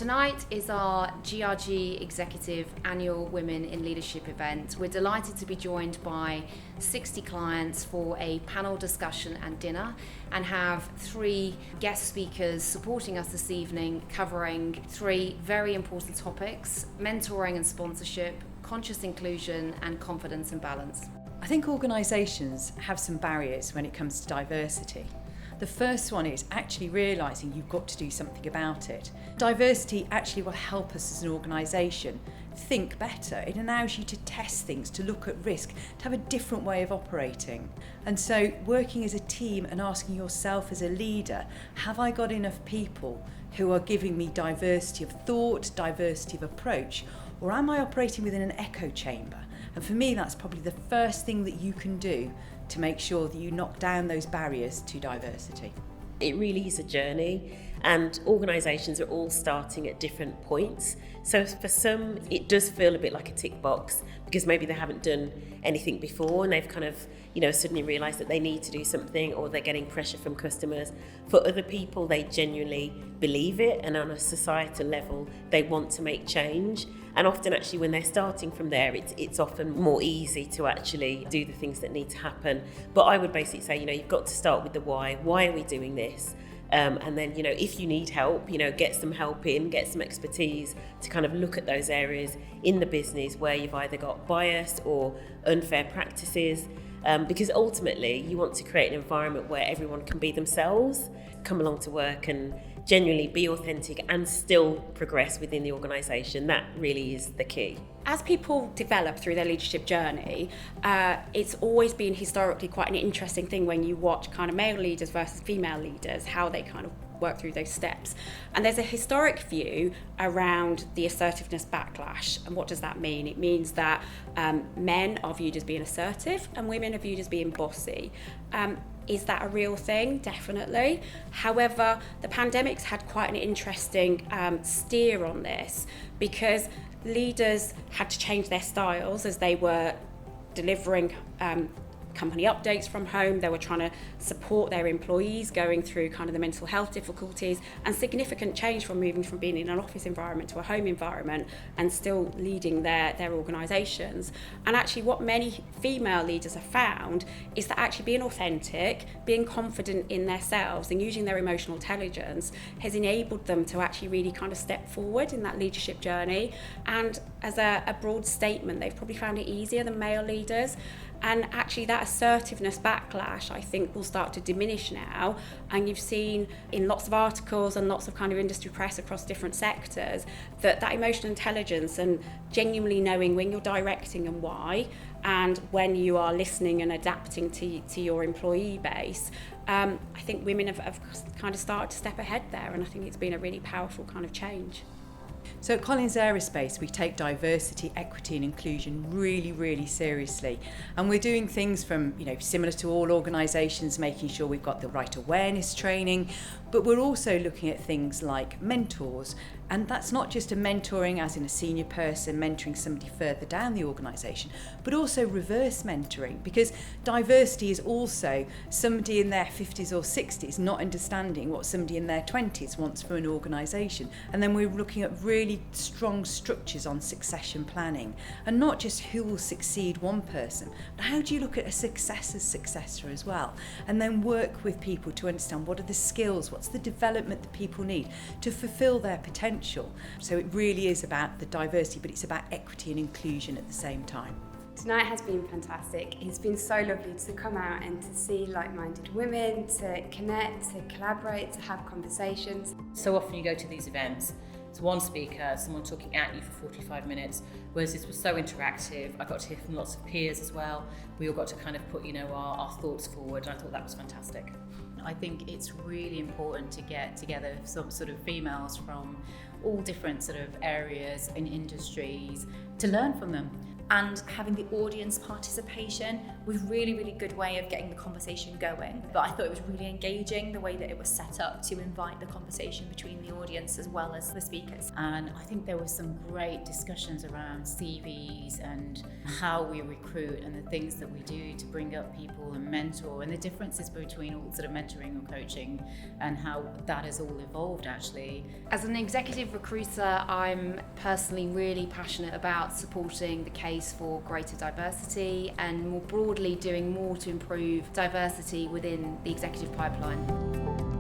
Tonight is our GRG Executive Annual Women in Leadership event. We're delighted to be joined by 60 clients for a panel discussion and dinner, and have 3 guest speakers supporting us this evening, covering 3 very important topics: mentoring and sponsorship, conscious inclusion, and confidence and balance. I think organisations have some barriers when it comes to diversity. The first one is actually realising you've got to do something about it. Diversity actually will help us as an organisation think better. It allows you to test things, to look at risk, to have a different way of operating. And so working as a team and asking yourself as a leader, have I got enough people who are giving me diversity of thought, diversity of approach, or am I operating within an echo chamber? And for me, that's probably the first thing that you can do to make sure that you knock down those barriers to diversity. It really is a journey, and organisations are all starting at different points. So for some, it does feel a bit like a tick box because maybe they haven't done anything before and they've kind of, suddenly realised that they need to do something, or they're getting pressure from customers. For other people, they genuinely believe it, and on a societal level, they want to make change. And often actually when they're starting from there, it's often more easy to actually do the things that need to happen. But I would basically say, you've got to start with the why. Why are we doing this? And then, if you need help, get some help in, get some expertise to kind of look at those areas in the business where you've either got bias or unfair practices. Because ultimately you want to create an environment where everyone can be themselves, come along to work and genuinely be authentic and still progress within the organisation. That really is the key. As people develop through their leadership journey, it's always been historically quite an interesting thing when you watch kind of male leaders versus female leaders, how they kind of work through those steps. And there's a historic view around the assertiveness backlash. And what does that mean? It means that men are viewed as being assertive and women are viewed as being bossy. Is that a real thing? Definitely. However, the pandemic's had quite an interesting steer on this, because leaders had to change their styles as they were delivering company updates from home. They were trying to support their employees going through kind of the mental health difficulties, and significant change from moving from being in an office environment to a home environment and still leading their organisations. And actually what many female leaders have found is that actually being authentic, being confident in themselves and using their emotional intelligence has enabled them to actually really kind of step forward in that leadership journey. And as a broad statement, they've probably found it easier than male leaders. And actually that assertiveness backlash, I think, will start to diminish now. And you've seen in lots of articles and lots of kind of industry press across different sectors that emotional intelligence and genuinely knowing when you're directing and why, and when you are listening and adapting to your employee base, I think women have kind of started to step ahead there. And I think it's been a really powerful kind of change. So at Collins Aerospace, we take diversity, equity and inclusion really, really seriously. And we're doing things from, similar to all organisations, making sure we've got the right awareness training, but we're also looking at things like mentors. And that's not just a mentoring as in a senior person mentoring somebody further down the organisation, but also reverse mentoring, because diversity is also somebody in their 50s or 60s not understanding what somebody in their 20s wants from an organisation. And then we're looking at really strong structures on succession planning, and not just who will succeed one person, but how do you look at a successor's successor as well, and then work with people to understand what are the skills, what's the development that people need to fulfil their potential. So it really is about the diversity, but it's about equity and inclusion at the same time. Tonight has been fantastic. It's been so lovely to come out and to see like-minded women, to connect, to collaborate, to have conversations. So often you go to these events, it's one speaker, someone talking at you for 45 minutes, whereas this was so interactive. I got to hear from lots of peers as well. We all got to kind of put, our thoughts forward, and I thought that was fantastic. I think it's really important to get together some sort of females from all different sort of areas and industries to learn from them. and having the audience participation was really, really good way of getting the conversation going. But I thought it was really engaging the way that it was set up to invite the conversation between the audience as well as the speakers. And I think there were some great discussions around CVs and how we recruit and the things that we do to bring up people and mentor, and the differences between all sort of mentoring or coaching and how that has all evolved actually. As an executive recruiter, I'm personally really passionate about supporting the case for greater diversity and more broadly doing more to improve diversity within the executive pipeline.